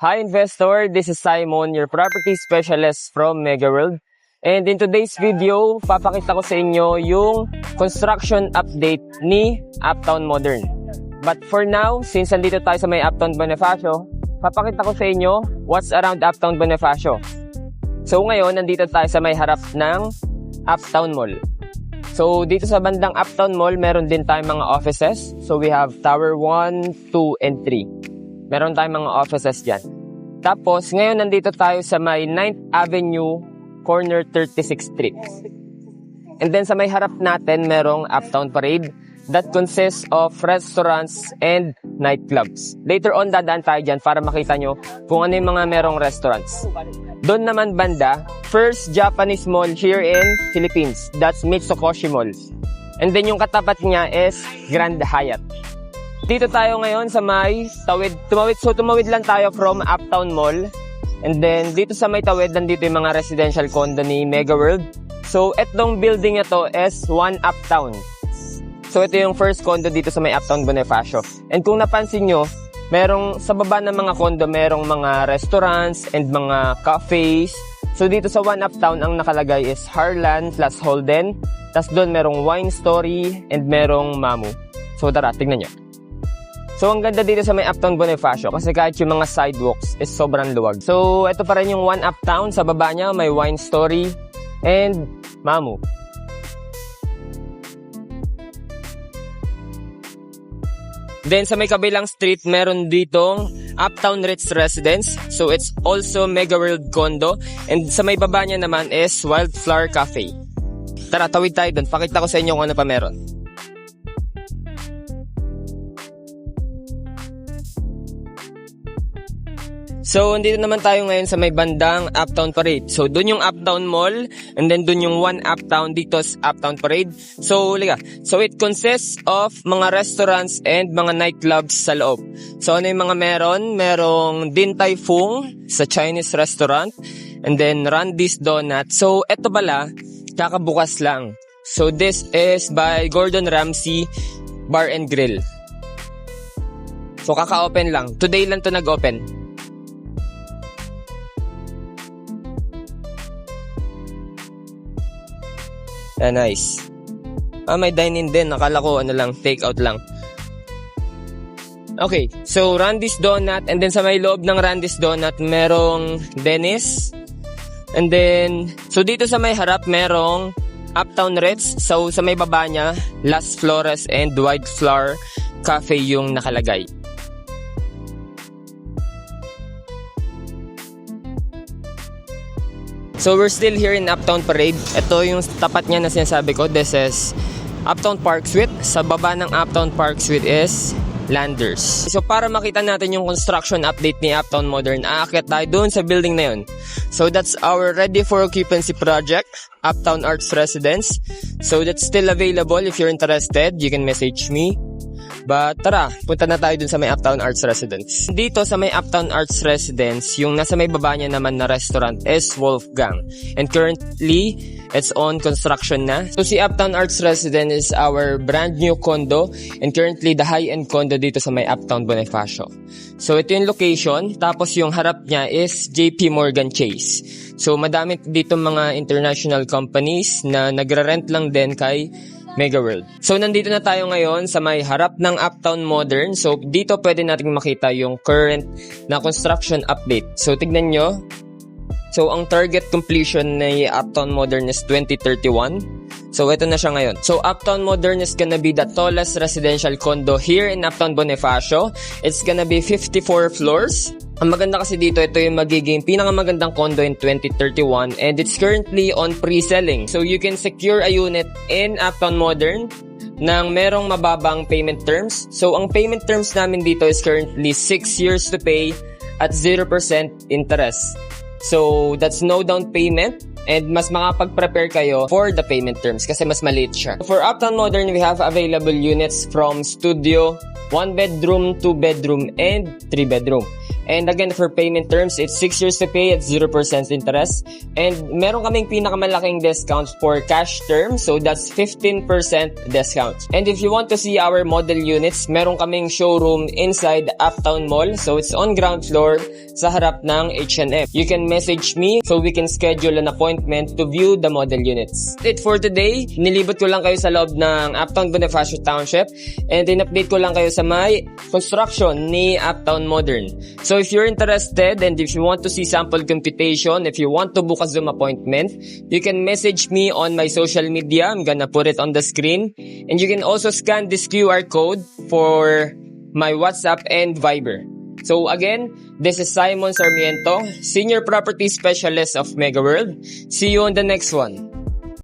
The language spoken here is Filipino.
Hi investor, this is Simon, your property specialist from MegaWorld. And in today's video, papakita ko sa inyo yung construction update ni Uptown Modern. But for now, since nandito tayo sa may Uptown Bonifacio, papakita ko sa inyo what's around Uptown Bonifacio. So ngayon, nandito tayo sa may harap ng Uptown Mall. So dito sa bandang Uptown Mall, meron din tayong mga offices. So we have Tower 1, 2, and 3. Meron tayong mga offices dyan. Tapos, ngayon nandito tayo sa may 9th Avenue, corner 36th Street. And then sa may harap natin, merong Uptown Parade that consists of restaurants and nightclubs. Later on, dadaan tayo dyan para makita nyo kung ano yung mga merong restaurants. Doon naman banda, first Japanese mall here in Philippines. That's Mitsukoshi Mall. And then yung katapat niya is Grand Hyatt. Dito tayo ngayon sa may tawid. Tumawid lang tayo from Uptown Mall. And then dito sa may tawid, nandito yung mga residential condo ni MegaWorld. So etong building na to is One Uptown. So ito yung first condo dito sa may Uptown Bonifacio. And kung napansin nyo, merong sa baba ng mga condo, merong mga restaurants and mga cafes. So dito sa One Uptown, ang nakalagay is Harlan plus Holden. Tapos doon merong Wine Story and merong Mamu. So tara, tignan nyo. So, ang ganda dito sa may Uptown Bonifacio kasi kahit yung mga sidewalks is sobrang luwag. So, ito pa rin yung One Uptown. Sa baba niya, may Wine Story and Mamu. Then, sa may kabilang street, meron ditong Uptown Ritz Residence. So, it's also MegaWorld Condo. And sa may baba niya naman is Wildflower Cafe. Tara, tawid tayo dun. Pakita ko sa inyo kung ano pa meron. So, andito naman tayo ngayon sa may bandang Uptown Parade. So, dun yung Uptown Mall, and then dun yung One Uptown, dito sa Uptown Parade. So, liga. So, it consists of mga restaurants and mga nightclubs sa loob. So, ano yung mga meron? Merong Din Tai Fung sa Chinese restaurant, and then Randy's Donut. So, eto pala, kakabukas lang. So, this is by Gordon Ramsay Bar and Grill. So, kaka-open lang. Today lang to nag-open. Nice. May dine-in din. Nakala ko take out lang. Okay, so Randy's Donut. And then sa may loob ng Randy's Donut, merong Dennis. And then, so dito sa may harap, merong Uptown Ritz. So sa may baba niya, Las Flores and Wildflower Cafe yung nakalagay. So we're still here in Uptown Parade. Ito yung tapat niya na sinasabi ko. This is Uptown Park Suite. Sa baba ng Uptown Park Suite is Landers. So para makita natin yung construction update ni Uptown Modern, aakyat tayo doon sa building na yun. So that's our ready for occupancy project, Uptown Arts Residence. So that's still available. If you're interested, you can message me. But tara, punta na tayo dun sa may Uptown Arts Residence. Dito sa may Uptown Arts Residence, yung nasa may baba niya naman na restaurant is Wolfgang. And currently, it's on construction na. So si Uptown Arts Residence is our brand new condo and currently the high-end condo dito sa may Uptown Bonifacio. So ito yung location, tapos yung harap niya is JP Morgan Chase. So madami dito mga international companies na nagre-rent lang din kay MegaWorld. So, nandito na tayo ngayon sa may harap ng Uptown Modern. So, dito pwede natin makita yung current na construction update. So, tignan nyo. So, ang target completion ng Uptown Modern is 2031. So, ito na siya ngayon. So, Uptown Modern is gonna be the tallest residential condo here in Uptown Bonifacio. It's gonna be 54 floors. Ang maganda kasi dito, ito yung magiging pinakamagandang condo in 2031 and it's currently on pre-selling. So you can secure a unit in Uptown Modern nang merong mababang payment terms. So ang payment terms namin dito is currently 6 years to pay at 0% interest. So that's no down payment and mas makapag-prepare kayo for the payment terms kasi mas maliit siya. For Uptown Modern, we have available units from studio, 1 bedroom, 2 bedroom, and 3 bedroom. And again, for payment terms, it's 6 years to pay at 0% interest. And meron kaming pinakamalaking discount for cash terms. So that's 15% discount. And if you want to see our model units, meron kaming showroom inside Uptown Mall. So it's on ground floor sa harap ng H&M. You can message me so we can schedule an appointment to view the model units. That's it for today. Nilibot ko lang kayo sa loob ng Uptown Bonifacio Township. And in-update ko lang kayo sa may construction ni Uptown Modern. So if you're interested and if you want to see sample computation, if you want to book a Zoom appointment, you can message me on my social media. I'm gonna put it on the screen. And you can also scan this QR code for my WhatsApp and Viber. So again, this is Simon Sarmiento, Senior Property Specialist of Mega World. See you on the next one.